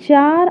4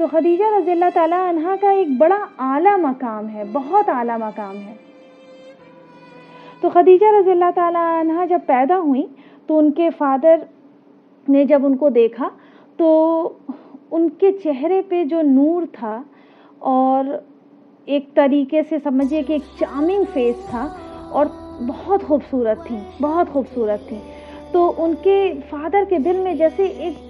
تو خدیجہ رضی اللہ تعالیٰ عنہا کا ایک بڑا اعلیٰ مقام ہے، بہت اعلیٰ مقام ہے۔ تو خدیجہ رضی اللہ تعالیٰ عنہا جب پیدا ہوئیں تو ان کے فادر نے جب ان کو دیکھا تو ان کے چہرے پہ جو نور تھا اور ایک طریقے سے سمجھیے کہ ایک چارمنگ فیس تھا اور بہت خوبصورت تھیں، بہت خوبصورت تھیں۔ تو ان کے فادر کے دل میں جیسے ایک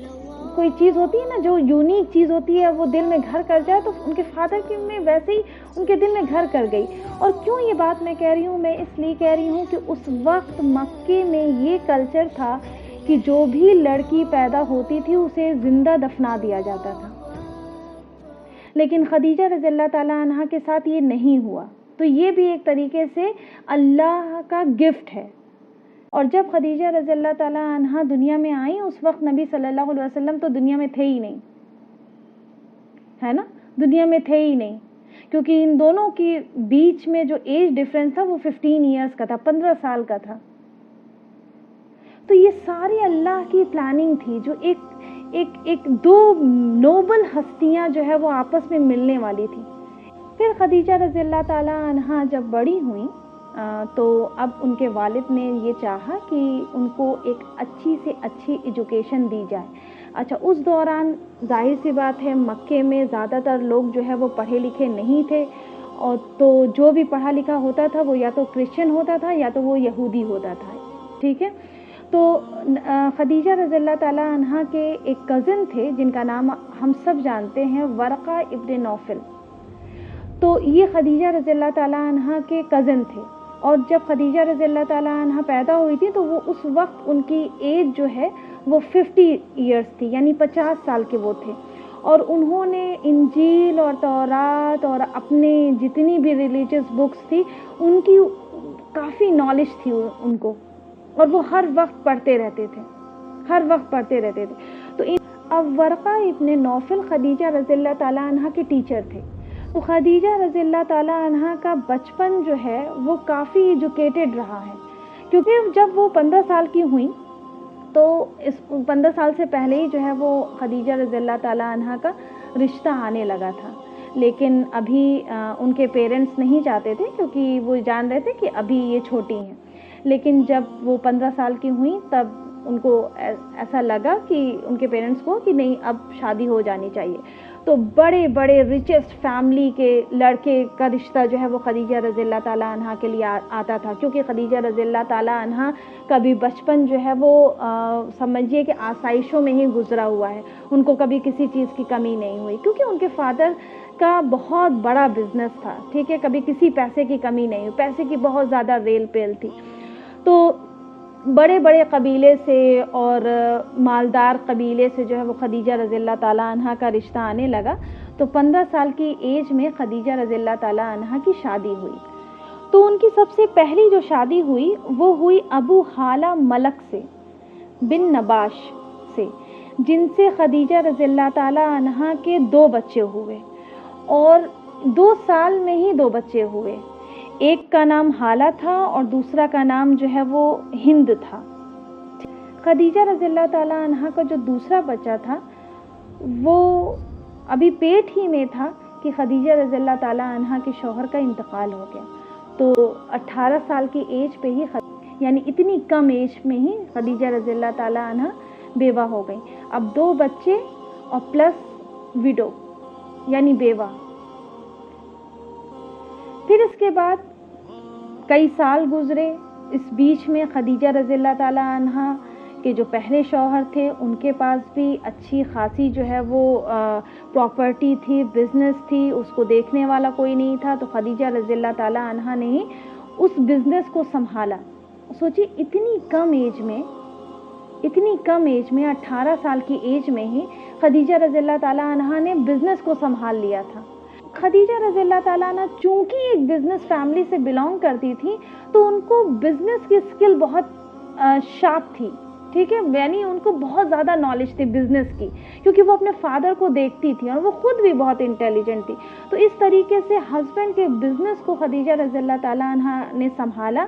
کوئی چیز ہوتی ہے نا جو یونیک چیز ہوتی ہے وہ دل میں گھر کر جائے، تو ان کے فادر کی میں ویسے ہی ان کے دل میں گھر کر گئی۔ اور کیوں یہ بات میں کہہ رہی ہوں؟ میں اس لیے کہہ رہی ہوں کہ اس وقت مکے میں یہ کلچر تھا کہ جو بھی لڑکی پیدا ہوتی تھی اسے زندہ دفنا دیا جاتا تھا، لیکن خدیجہ رضی اللہ تعالیٰ عنہا کے ساتھ یہ نہیں ہوا۔ تو یہ بھی ایک طریقے سے اللہ کا گفٹ ہے۔ اور جب خدیجہ رضی اللہ تعالیٰ عنہا دنیا میں آئیں اس وقت نبی صلی اللہ علیہ وسلم تو دنیا میں تھے ہی نہیں، ہے نا، دنیا میں تھے ہی نہیں، کیونکہ ان دونوں کی بیچ میں جو ایج ڈفرینس تھا وہ 15 ایئرس کا تھا، 15 سال کا تھا۔ تو یہ ساری اللہ کی پلاننگ تھی، جو ایک دو نوبل ہستیاں جو ہے وہ آپس میں ملنے والی تھی۔ پھر خدیجہ رضی اللہ تعالیٰ عنہا جب بڑی ہوئیں تو اب ان کے والد نے یہ چاہا کہ ان کو ایک اچھی سے اچھی ایجوکیشن دی جائے۔ اچھا، اس دوران ظاہر سی بات ہے مکے میں زیادہ تر لوگ جو ہے وہ پڑھے لکھے نہیں تھے، اور تو جو بھی پڑھا لکھا ہوتا تھا وہ یا تو کرسچن ہوتا تھا یا تو وہ یہودی ہوتا تھا، ٹھیک ہے۔ تو خدیجہ رضی اللہ تعالیٰ عنہا کے ایک کزن تھے جن کا نام ہم سب جانتے ہیں، ورقہ ابن نوفل۔ تو یہ خدیجہ رضی اللہ تعالیٰ عنہا کے کزن تھے، اور جب خدیجہ رضی اللہ تعالیٰ عنہا پیدا ہوئی تھی تو وہ اس وقت ان کی ایج جو ہے وہ 50 ایئرس تھی، یعنی 50 سال کے وہ تھے، اور انہوں نے انجیل اور تورات اور اپنے جتنی بھی ریلیجیس بکس تھی ان کی کافی نالج تھی ان کو، اور وہ ہر وقت پڑھتے رہتے تھے، ہر وقت پڑھتے رہتے تھے۔ تو اب ورقہ ابن نوفل خدیجہ رضی اللہ تعالیٰ عنہا کے ٹیچر تھے۔ تو خدیجہ رضی اللہ تعالیٰ عنہا کا بچپن جو ہے وہ کافی ایجوکیٹڈ رہا ہے، کیونکہ جب وہ 15 سال کی ہوئیں تو اس 15 سال سے پہلے ہی جو ہے وہ خدیجہ رضی اللہ تعالیٰ عنہا کا رشتہ آنے لگا تھا، لیکن ابھی ان کے پیرنٹس نہیں چاہتے تھے کیونکہ وہ جان رہے تھے کہ ابھی یہ چھوٹی ہیں۔ لیکن جب وہ 15 سال کی ہوئیں تب ان کو ایسا لگا کہ ان کے پیرنٹس کو کہ نہیں اب شادی ہو جانی چاہیے۔ تو بڑے بڑے ریچسٹ فیملی کے لڑکے کا رشتہ جو ہے وہ خدیجہ رضی اللہ تعالیٰ عنہا کے لیے آتا تھا، کیونکہ خدیجہ رضی اللہ تعالیٰ عنہا کا بھی بچپن جو ہے وہ سمجھیے کہ آسائشوں میں ہی گزرا ہوا ہے، ان کو کبھی کسی چیز کی کمی نہیں ہوئی، کیونکہ ان کے فادر کا بہت بڑا بزنس تھا، ٹھیک ہے، کبھی کسی پیسے کی کمی نہیں ہوئی، پیسے کی بہت زیادہ ریل پیل تھی۔ تو بڑے بڑے قبیلے سے اور مالدار قبیلے سے جو ہے وہ خدیجہ رضی اللہ تعالیٰ عنہا کا رشتہ آنے لگا۔ تو 15 سال کی ایج میں خدیجہ رضی اللہ تعالیٰ عنہا کی شادی ہوئی۔ تو ان کی سب سے پہلی جو شادی ہوئی وہ ہوئی ابو حالہ ملک سے بن نباش سے، جن سے خدیجہ رضی اللہ تعالیٰ عنہا کے 2 بچے ہوئے، اور 2 سال میں ہی 2 بچے ہوئے۔ ایک کا نام حالہ تھا اور دوسرا کا نام جو ہے وہ ہند تھا۔ خدیجہ رضی اللہ تعالیٰ عنہا کا جو دوسرا بچہ تھا وہ ابھی پیٹ ہی میں تھا کہ خدیجہ رضی اللہ تعالیٰ عنہا کے شوہر کا انتقال ہو گیا۔ تو 18 سال کی ایج پہ ہی یعنی اتنی کم ایج میں ہی خدیجہ رضی اللہ تعالیٰ عنہا بیوہ ہو گئیں۔ اب 2 بچے اور پلس ویڈو یعنی بیوہ۔ پھر اس کے بعد کئی سال گزرے، اس بیچ میں خدیجہ رضی اللہ تعالیٰ عنہا کے جو پہلے شوہر تھے ان کے پاس بھی اچھی خاصی جو ہے وہ پراپرٹی تھی، بزنس تھی، اس کو دیکھنے والا کوئی نہیں تھا، تو خدیجہ رضی اللہ تعالیٰ عنہا نے ہی اس بزنس کو سنبھالا۔ سوچی اتنی کم ایج میں 18 سال کی ایج میں ہی خدیجہ رضی اللہ تعالیٰ عنہا نے بزنس کو سنبھال لیا تھا۔ خدیجہ رضی اللہ تعالیٰ عنہ چونکہ ایک بزنس فیملی سے بلانگ کرتی تھی تو ان کو بزنس کی اسکل بہت شارپ تھی، ٹھیک ہے، یعنی ان کو بہت زیادہ نالج تھی بزنس کی، کیونکہ وہ اپنے فادر کو دیکھتی تھی اور وہ خود بھی بہت انٹیلیجنٹ تھی۔ تو اس طریقے سے ہسبینڈ کے بزنس کو خدیجہ رضی اللہ تعالیٰ عنہ نے سنبھالا،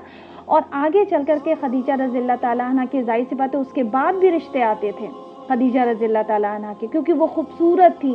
اور آگے چل کر کے خدیجہ رضی اللہ تعالیٰ عنہ کی ظاہر سی بات ہے اس کے بعد بھی رشتے آتے تھے خدیجہ رضی اللہ تعالیٰ عنہ کے، کیونکہ وہ خوبصورت تھی،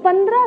15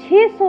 600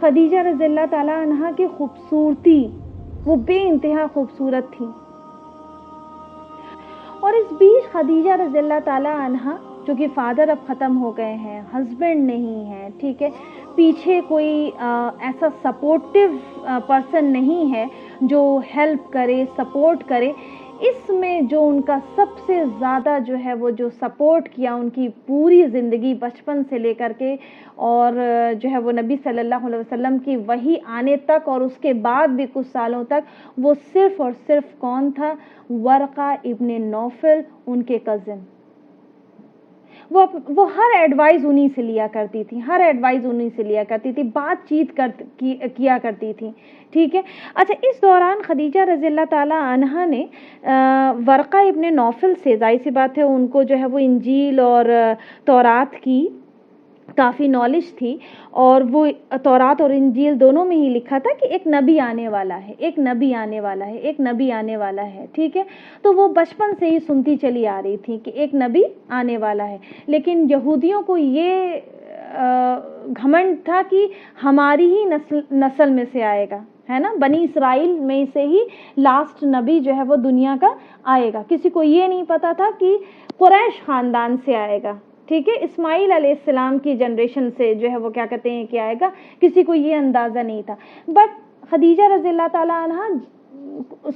خدیجہ رضی اللہ تعالیٰ عنہا کی خوبصورتی وہ بے انتہا خوبصورت تھی، اور اس بیچ خدیجہ رضی اللہ تعالیٰ عنہا جو کہ فادر اب ختم ہو گئے ہیں، ہسبینڈ نہیں ہے، ٹھیک ہے، پیچھے کوئی ایسا سپورٹیو پرسن نہیں ہے جو ہیلپ کرے، سپورٹ کرے، اس میں جو ان کا سب سے زیادہ جو ہے وہ جو سپورٹ کیا ان کی پوری زندگی بچپن سے لے کر کے اور جو ہے وہ نبی صلی اللہ علیہ وسلم کی وحی آنے تک اور اس کے بعد بھی کچھ سالوں تک، وہ صرف اور صرف کون تھا؟ ورقہ ابن نوفل، ان کے کزن۔ وہ ہر ایڈوائز انہی سے لیا کرتی تھی، ہر ایڈوائز انہی سے لیا کرتی تھی، بات چیت کیا کرتی تھی، ٹھیک ہے۔ اچھا، اس دوران خدیجہ رضی اللہ تعالیٰ عنہا نے ورقہ ابن نوفل سے، ظاہر سی بات ہے ان کو جو ہے وہ انجیل اور تورات کی کافی نالج تھی، اور وہ تورات اور انجیل دونوں میں ہی لکھا تھا کہ ایک نبی آنے والا ہے، ایک نبی آنے والا ہے، ایک نبی آنے والا ہے، ٹھیک ہے۔ تو وہ بچپن سے ہی سنتی چلی آ رہی تھی کہ ایک نبی آنے والا ہے، لیکن یہودیوں کو یہ گھمنڈ تھا کہ ہماری ہی نسل میں سے آئے گا، ہے نا، بنی اسرائیل میں سے ہی لاسٹ نبی جو ہے وہ دنیا کا آئے گا۔ کسی کو یہ نہیں پتا تھا کہ قریش خاندان سے آئے گا، ٹھیک ہے، اسماعیل علیہ السلام کی جنریشن سے جو ہے وہ کیا کہتے ہیں کہ آئے گا، کسی کو یہ اندازہ نہیں تھا۔ بٹ خدیجہ رضی اللہ تعالیٰ عنہا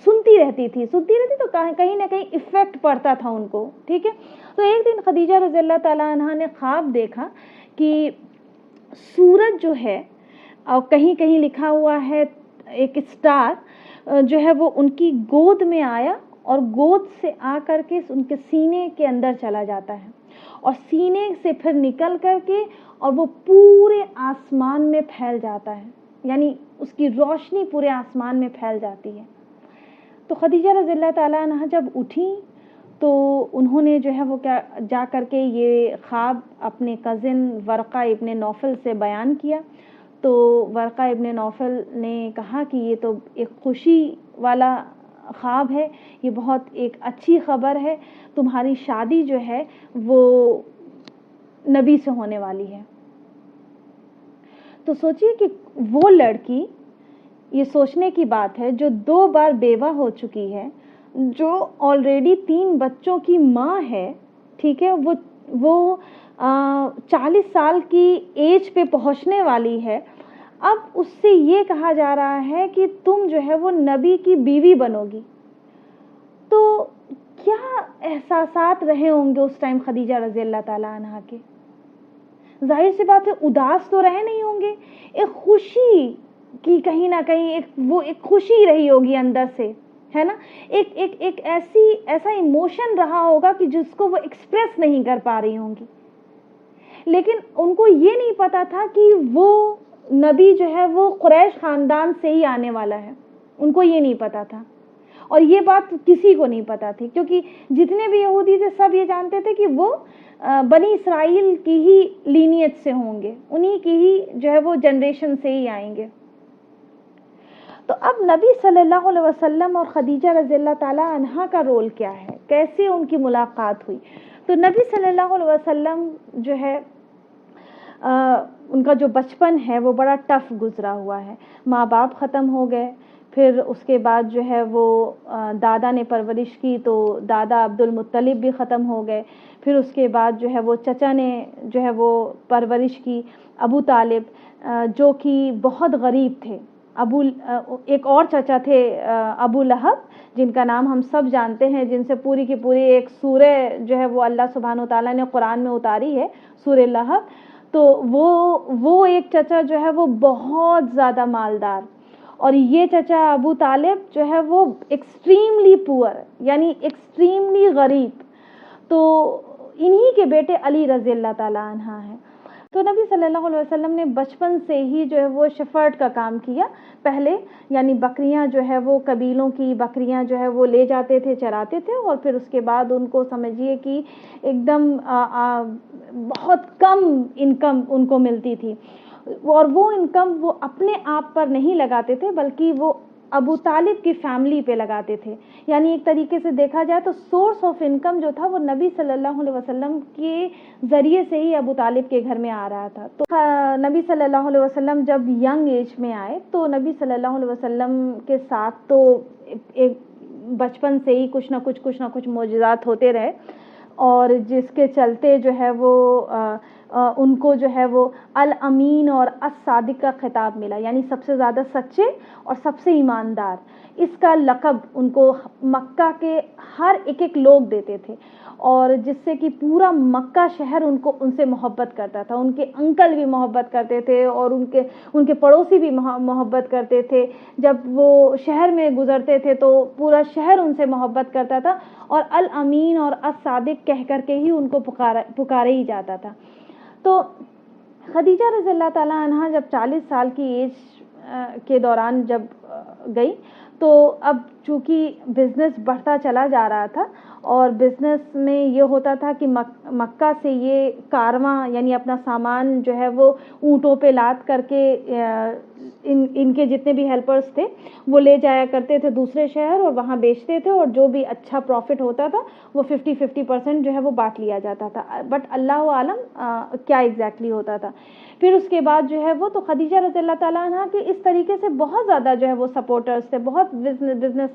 سنتی رہتی تھی تو کہیں نہ کہیں ایفیکٹ پڑتا تھا ان کو، ٹھیک ہے۔ تو ایک دن خدیجہ رضی اللہ تعالیٰ عنہا نے خواب دیکھا کہ سورج جو ہے، اور کہیں کہیں لکھا ہوا ہے ایک اسٹار جو ہے وہ ان کی گود میں آیا اور گود سے آ کر کے ان کے سینے کے اندر چلا جاتا ہے، اور سینے سے پھر نکل کر کے اور وہ پورے آسمان میں پھیل جاتا ہے، یعنی اس کی روشنی پورے آسمان میں پھیل جاتی ہے۔ تو خدیجہ رضی اللہ تعالیٰ عنہا جب اٹھی تو انہوں نے جو ہے وہ کیا جا کر کے یہ خواب اپنے کزن ورقہ ابن نوفل سے بیان کیا، تو ورقہ ابن نوفل نے کہا کہ یہ تو ایک خوشی والا خواب ہے، یہ بہت ایک اچھی خبر ہے، تمہاری شادی جو ہے وہ نبی سے ہونے والی ہے۔ تو سوچئے کہ وہ لڑکی، یہ سوچنے کی بات ہے، جو 2 بار بیوہ ہو چکی ہے، جو آلریڈی 3 بچوں کی ماں ہے، ٹھیک ہے، وہ 40 سال کی ایج پہ پہنچنے والی ہے، اب اس سے یہ کہا جا رہا ہے کہ تم جو ہے وہ نبی کی بیوی بنو گی، تو کیا احساسات رہے ہوں گے اس ٹائم خدیجہ رضی اللہ تعالیٰ عنہا کے؟ ظاہر سی بات ہے اداس تو رہے نہیں ہوں گے، ایک خوشی کی کہیں نہ کہیں وہ ایک خوشی رہی ہوگی اندر سے، ہے نا، ایک ایسا ایموشن رہا ہوگا کہ جس کو وہ ایکسپریس نہیں کر پا رہی ہوں گی، لیکن ان کو یہ نہیں پتا تھا کہ وہ نبی جو ہے وہ قریش خاندان سے ہی آنے والا ہے، ان کو یہ نہیں پتا تھا، اور یہ بات کسی کو نہیں پتا تھی، کیونکہ جتنے بھی یہودی تھے سب یہ جانتے تھے کہ وہ بنی اسرائیل کی ہی لینیج سے ہوں گے، انہی کی ہی جو ہے وہ جنریشن سے ہی آئیں گے۔ تو اب نبی صلی اللہ علیہ وسلم اور خدیجہ رضی اللہ تعالیٰ عنہا کا رول کیا ہے، کیسے ان کی ملاقات ہوئی؟ تو نبی صلی اللہ علیہ وسلم جو ہے ان کا جو بچپن ہے وہ بڑا ٹف گزرا ہوا ہے، ماں باپ ختم ہو گئے، پھر اس کے بعد جو ہے وہ دادا نے پرورش کی تو دادا عبد المطلب بھی ختم ہو گئے، پھر اس کے بعد جو ہے وہ چچا نے جو ہے وہ پرورش کی ابو طالب جو کہ بہت غریب تھے، ایک اور چچا تھے ابو لہب جن کا نام ہم سب جانتے ہیں، جن سے پوری کی پوری ایک سورہ جو ہے وہ اللہ سبحانہ وتعالیٰ نے قرآن میں اتاری ہے، سورہ لہب، تو وہ ایک چچا جو ہے وہ بہت زیادہ مالدار، اور یہ چچا ابو طالب جو ہے وہ ایکسٹریملی پور، یعنی ایکسٹریملی غریب، تو انہی کے بیٹے علی رضی اللہ تعالیٰ عنہ ہیں۔ تو نبی صلی اللہ علیہ وسلم نے بچپن سے ہی جو ہے وہ شفرٹ کا کام کیا، پہلے یعنی بکریاں جو ہے وہ قبیلوں کی بکریاں جو ہے وہ لے جاتے تھے، چراتے تھے، اور پھر اس کے بعد ان کو سمجھیے کہ ایک دم بہت کم انکم ان کو ملتی تھی، اور وہ انکم وہ اپنے آپ پر نہیں لگاتے تھے بلکہ وہ ابو طالب کی فیملی پہ لگاتے تھے. یعنی ایک طریقے سے دیکھا جائے تو سورس آف انکم جو تھا وہ نبی صلی اللہ علیہ وسلم کے ذریعے سے ہی ابو طالب کے گھر میں آ رہا تھا. تو نبی صلی اللہ علیہ وسلم جب ینگ ایج میں آئے تو نبی صلی اللہ علیہ وسلم کے ساتھ تو ایک بچپن سے ہی کچھ نہ کچھ معجزات ہوتے رہے, اور جس کے چلتے جو ہے وہ ان کو جو ہے وہ الامین اور الصادق کا خطاب ملا, یعنی سب سے زیادہ سچے اور سب سے ایماندار. اس کا لقب ان کو مکہ کے ہر ایک لوگ دیتے تھے, اور جس سے کہ پورا مکہ شہر ان سے محبت کرتا تھا. ان کے انکل بھی محبت کرتے تھے اور ان کے پڑوسی بھی محبت کرتے تھے. جب وہ شہر میں گزرتے تھے تو پورا شہر ان سے محبت کرتا تھا, اور الامین اور الصادق کہہ کر کے ہی ان کو پکارے ہی جاتا تھا. تو خدیجہ رضی اللہ تعالیٰ عنہ جب 40 سال کی ایج کے دوران جب گئی تو اب چونکہ بزنس بڑھتا چلا جا رہا تھا, اور بزنس میں یہ ہوتا تھا کہ مکہ سے یہ کارواں یعنی اپنا سامان جو ہے وہ اونٹوں پہ لاد کر کے ان کے جتنے بھی ہیلپرز تھے وہ لے جایا کرتے تھے دوسرے شہر اور وہاں بیچتے تھے, اور جو بھی اچھا پروفٹ ہوتا تھا وہ 50% جو ہے وہ بانٹ لیا جاتا تھا. بٹ اللہ عالم کیا ایگزیکٹلی ہوتا تھا. پھر اس کے بعد جو ہے وہ تو خدیجہ رضی اللہ تعالیٰ عنہ کے اس طریقے سے بہت زیادہ جو ہے وہ سپورٹرز تھے, بہت بزنس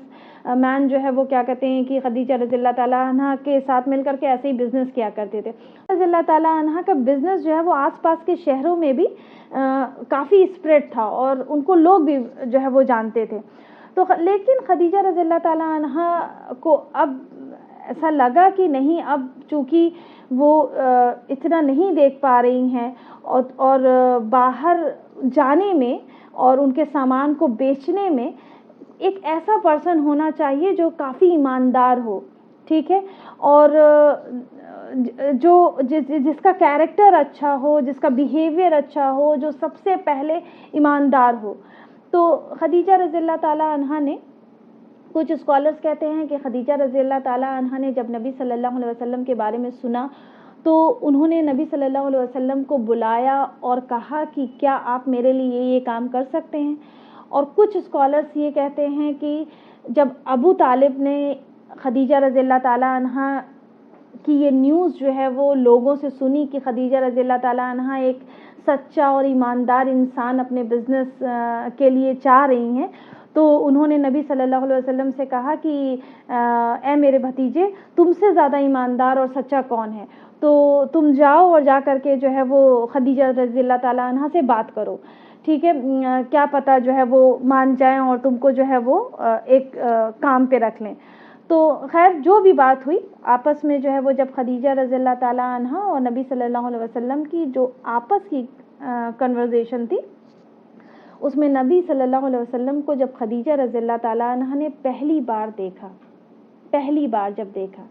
مین جو ہے وہ کیا کہتے ہیں کہ خدیجہ رضی اللہ تعالیٰ عنہ کے ساتھ مل کر کے ایسے ہی بزنس کیا کرتے تھے. رضی اللہ تعالیٰ عنہ کا بزنس جو ہے وہ آس پاس کے شہروں میں بھی کافی اسپریڈ تھا, اور ان کو لوگ بھی جو ہے وہ جانتے تھے. تو لیکن خدیجہ رضی اللہ تعالیٰ عنہ کو اب ایسا لگا کہ نہیں, اب چونکہ وہ اتنا نہیں دیکھ پا رہی ہیں, اور باہر جانے میں اور ان کے سامان کو بیچنے میں ایک ایسا پرسن ہونا چاہیے جو کافی ایماندار ہو, ٹھیک ہے, اور جس کا کیریکٹر اچھا ہو, جس کا بیہیویئر اچھا ہو, جو سب سے پہلے ایماندار ہو. تو خدیجہ رضی اللہ تعالیٰ عنہ نے, کچھ اسکالرز کہتے ہیں کہ خدیجہ رضی اللہ تعالیٰ عنہ نے جب نبی صلی اللہ علیہ وسلم کے بارے میں سنا تو انہوں نے نبی صلی اللہ علیہ وسلم کو بلایا اور کہا کہ کیا آپ میرے لیے یہ کام کر سکتے ہیں. اور کچھ اسکالرز یہ کہتے ہیں کہ جب ابو طالب نے خدیجہ رضی اللہ تعالیٰ عنہ کی یہ نیوز جو ہے وہ لوگوں سے سنی کہ خدیجہ رضی اللہ تعالیٰ عنہ ایک سچا اور ایماندار انسان اپنے بزنس کے لیے چاہ رہی ہیں, تو انہوں نے نبی صلی اللہ علیہ وسلم سے کہا کہ اے میرے بھتیجے, تم سے زیادہ ایماندار اور سچا کون ہے, تو تم جاؤ اور جا کر کے جو ہے وہ خدیجہ رضی اللہ تعالیٰ عنہ سے بات کرو, ٹھیک ہے, کیا پتہ جو ہے وہ مان جائیں اور تم کو جو ہے وہ ایک کام پہ رکھ لیں. تو خیر جو بھی بات ہوئی آپس میں جو ہے وہ جب خدیجہ رضی اللہ تعالیٰ عنہ اور نبی صلی اللہ علیہ وسلم کی جو آپس کی کنورزیشن تھی, اس میں نبی صلی اللہ علیہ وسلم کو جب خدیجہ رضی اللہ تعالیٰ عنہ نے پہلی بار جب دیکھا,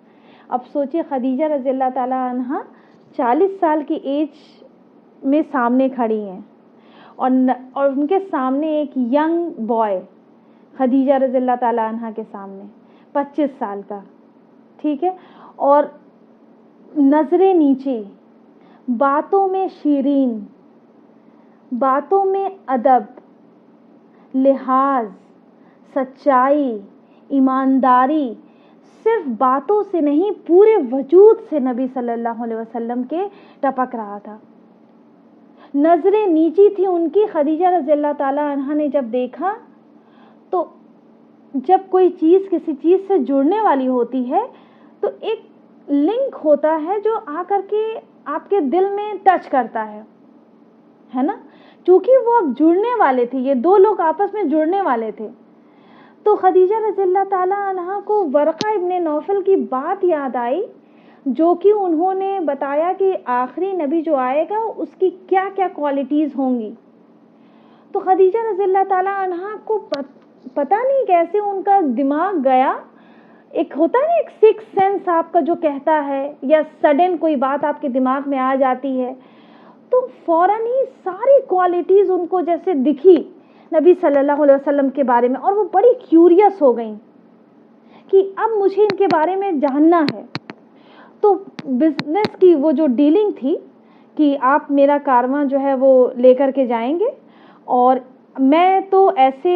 اب سوچے خدیجہ رضی اللہ تعالیٰ عنہ 40 سال کی ایج میں سامنے کھڑی ہیں, اور ان کے سامنے ایک ینگ بوائے خدیجہ رضی اللہ تعالیٰ عنہ کے سامنے 25 سال کا, ٹھیک ہے, اور نظریں نیچی, باتوں میں شیرین, باتوں میں ادب, لحاظ, سچائی, ایمانداری, صرف باتوں سے نہیں پورے وجود سے نبی صلی اللہ علیہ وسلم کے ٹپک رہا تھا. نظریں نیچی تھی ان کی. خدیجہ رضی اللہ تعالیٰ عنہ نے جب دیکھا تو جب کوئی چیز کسی چیز سے جڑنے والی ہوتی ہے تو ایک لنک ہوتا ہے جو آ کر کے آپ کے دل میں ٹچ کرتا ہے نا, چونکہ وہ اب جڑنے والے تھے, یہ دو لوگ آپس میں جڑنے والے تھے. تو خدیجہ رضی اللہ تعالیٰ عنہ کو ورقہ ابن نوفل کی بات یاد آئی جو کہ انہوں نے بتایا کہ آخری نبی جو آئے گا اس کی کیا کیا کوالٹیز ہوں گی. تو خدیجہ رضی اللہ تعالیٰ عنہ کو پتہ نہیں کیسے ان کا دماغ گیا, ایک ہوتا ہے ایک سکس سینس آپ کا جو کہتا ہے, یا سڈن کوئی بات آپ کے دماغ میں آ جاتی ہے, تو فوراً ہی ساری کوالٹیز ان کو جیسے دکھی نبی صلی اللہ علیہ وسلم کے بارے میں, اور وہ بڑی کیوریس ہو گئیں کہ اب مجھے ان کے بارے میں جاننا ہے. تو بزنس کی وہ جو ڈیلنگ تھی کہ آپ میرا کارواں جو ہے وہ لے کر کے جائیں گے, اور میں تو ایسے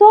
100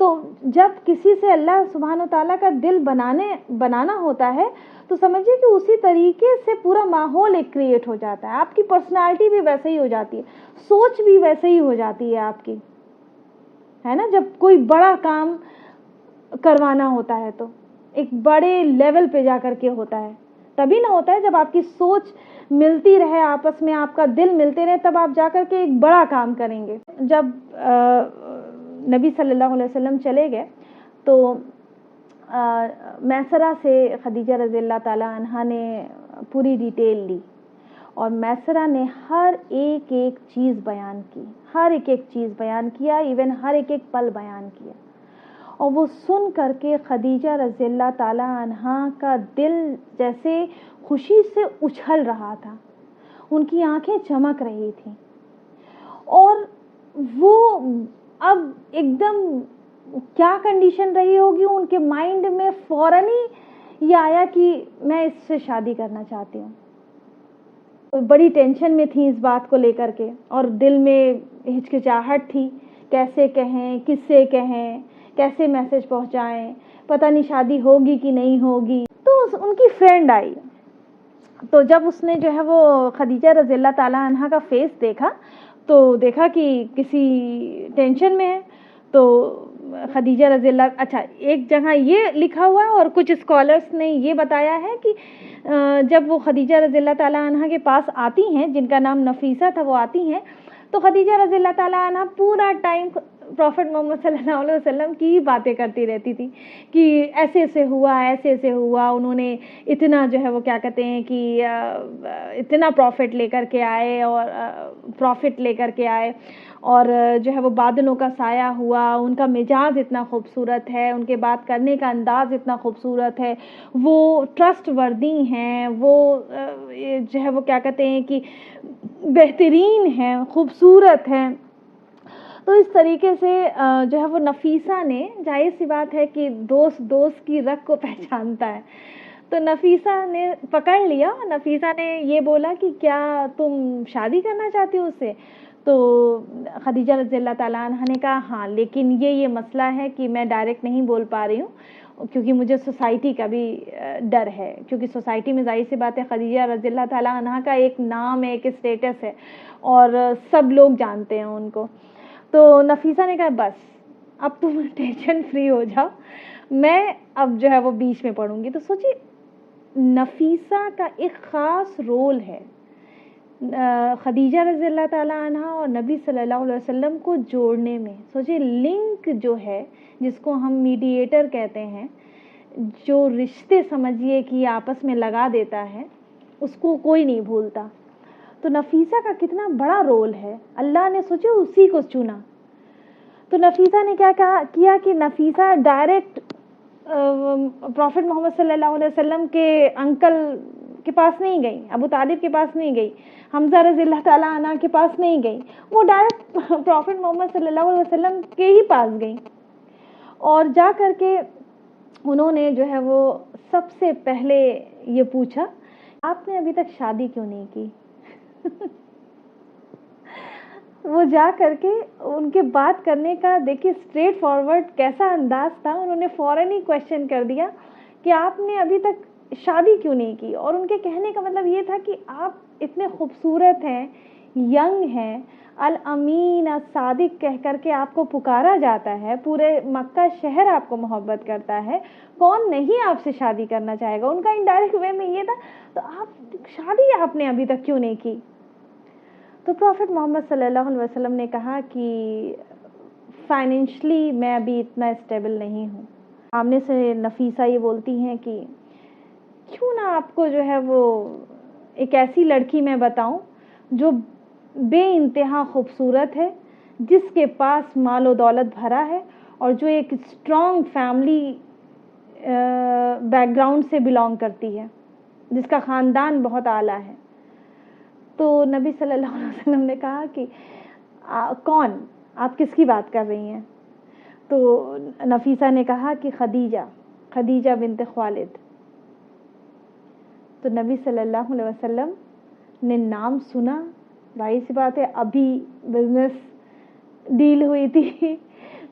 تو جب کسی سے اللہ سبحانہ و تعالیٰ کا دل بنانا ہوتا ہے تو سمجھیے کہ اسی طریقے سے پورا ماحول ایک کریٹ ہو جاتا ہے. آپ کی پرسنالٹی بھی ویسے ہی ہو جاتی ہے, سوچ بھی ویسے ہی ہو جاتی ہے آپ کی, ہے نا. جب کوئی بڑا کام کروانا ہوتا ہے تو ایک بڑے لیول پہ جا کر کے ہوتا ہے, تبھی نہ ہوتا ہے جب آپ کی سوچ ملتی رہے, آپس میں آپ کا دل ملتے رہے, تب آپ جا کر کے ایک بڑا کام کریں گے. جب نبی صلی اللہ علیہ وسلم چلے گئے تو میسرہ سے خدیجہ رضی اللہ تعالیٰ عنہا نے پوری ڈیٹیل لی, اور میسرہ نے ہر ایک چیز بیان کی, ہر ایک چیز بیان کیا, ایون ہر ایک پل بیان کیا. اور وہ سن کر کے خدیجہ رضی اللہ تعالیٰ عنہا کا دل جیسے خوشی سے اچھل رہا تھا, ان کی آنکھیں چمک رہی تھیں, اور وہ اب ایک دم کیا کنڈیشن رہی ہوگی ان کے مائنڈ میں, فوراً ہی یہ آیا کہ میں اس سے شادی کرنا چاہتی ہوں. بڑی ٹینشن میں تھی اس بات کو لے کر کے, اور دل میں ہچکچاہٹ تھی, کیسے کہیں, کس سے کہیں, کیسے میسج پہنچائیں, پتہ نہیں شادی ہوگی کہ نہیں ہوگی. تو ان کی فرینڈ آئی, تو جب اس نے جو ہے وہ خدیجہ رضی اللہ تعالیٰ عنہا کا فیس دیکھا تو دیکھا کہ کسی ٹینشن میں ہے. تو خدیجہ رضی اللہ, اچھا ایک جگہ یہ لکھا ہوا ہے اور کچھ اسکالرس نے یہ بتایا ہے کہ جب وہ خدیجہ رضی اللہ تعالیٰ عنہا کے پاس آتی ہیں, جن کا نام نفیسہ تھا, وہ آتی ہیں تو خدیجہ رضی اللہ تعالیٰ عنہا پورا ٹائم پروفٹ محمد صلی اللہ علیہ وسلم کی ہی باتیں کرتی رہتی تھی کہ ایسے ایسے ہوا, ایسے ایسے ہوا, انہوں نے اتنا جو ہے وہ کیا کہتے ہیں کہ اتنا پروفٹ لے کر کے آئے, اور جو ہے وہ بادلوں کا سایہ ہوا, ان کا مزاج اتنا خوبصورت ہے, ان کے بات کرنے کا انداز اتنا خوبصورت ہے, وہ ٹرسٹ وردی ہیں, وہ جو ہے وہ کیا کہتے ہیں کہ بہترین ہیں, خوبصورت ہیں. تو اس طریقے سے جو ہے وہ نفیسہ نے, ظاہر سی بات ہے کہ دوست کی رگ کو پہچانتا ہے, تو نفیسہ نے پکڑ لیا. نفیسہ نے یہ بولا کہ کیا تم شادی کرنا چاہتی ہو اس سے؟ تو خدیجہ رضی اللہ تعالیٰ عنہا نے کہا ہاں, لیکن یہ مسئلہ ہے کہ میں ڈائریکٹ نہیں بول پا رہی ہوں کیونکہ مجھے سوسائٹی کا بھی ڈر ہے, کیونکہ سوسائٹی میں ظاہر سی بات ہے خدیجہ رضی اللہ تعالیٰ عنہا کا ایک نام ہے, ایک اسٹیٹس ہے, اور سب لوگ جانتے ہیں ان کو. تو نفیسہ نے کہا بس اب تم ٹینشن فری ہو جاؤ, میں اب جو ہے وہ بیچ میں پڑوں گی. تو سوچی نفیسہ کا ایک خاص رول ہے خدیجہ رضی اللہ تعالیٰ عنہا اور نبی صلی اللہ علیہ وسلم کو جوڑنے میں. سوچے لنک جو ہے, جس کو ہم میڈیٹر کہتے ہیں, جو رشتے سمجھیے کہ آپس میں لگا دیتا ہے, اس کو کوئی نہیں بھولتا. تو نفیسہ کا کتنا بڑا رول ہے, اللہ نے سوچے اسی کو چنا. تو نفیسہ نے کیا کیا کہ نفیسہ ڈائریکٹ پروفٹ محمد صلی اللہ علیہ وسلم کے انکل کے پاس نہیں گئی, ابو طالب کے پاس نہیں گئی, حمزہ رضی اللہ تعالیٰ عنہ کے پاس نہیں گئی, وہ ڈائریکٹ پروفٹ محمد صلی اللہ علیہ وسلم کے ہی پاس گئی. اور جا کر کے انہوں نے جو ہے وہ سب سے پہلے یہ پوچھا, آپ نے ابھی تک شادی کیوں نہیں کی؟ وہ جا کر کے ان کے بات کرنے کا دیکھیے اسٹریٹ فارورڈ کیسا انداز تھا. انہوں نے فوراً ہی کویشچن کر دیا کہ آپ نے ابھی تک شادی کیوں نہیں کی. اور ان کے کہنے کا مطلب یہ تھا کہ آپ اتنے خوبصورت ہیں, ینگ ہیں, الامین الصادق کہہ کر کے آپ کو پکارا جاتا ہے, پورے مکہ شہر آپ کو محبت کرتا ہے, کون نہیں آپ سے شادی کرنا چاہے گا. ان کا انڈائریکٹ وے میں یہ تھا, تو شادی آپ نے ابھی تک کیوں نہیں کی؟ تو پروفٹ محمد صلی اللہ علیہ وسلم نے کہا کہ فائنینشلی میں ابھی اتنا اسٹیبل نہیں ہوں. سامنے سے نفیسہ یہ بولتی ہیں کہ کیوں نہ آپ کو جو ہے وہ ایک ایسی لڑکی میں بتاؤں جو بے انتہا خوبصورت ہے, جس کے پاس مال و دولت بھرا ہے, اور جو ایک اسٹرانگ فیملی بیک گراؤنڈ سے بلانگ کرتی ہے, جس کا خاندان بہت اعلیٰ ہے. تو نبی صلی اللہ علیہ وسلم نے کہا کہ کون, آپ کس کی بات کر رہی ہیں؟ تو نفیسہ نے کہا کہ خدیجہ بنت خوالد. تو نبی صلی اللہ علیہ وسلم نے نام سنا, ظاہر سی بات ہے ابھی بزنس ڈیل ہوئی تھی,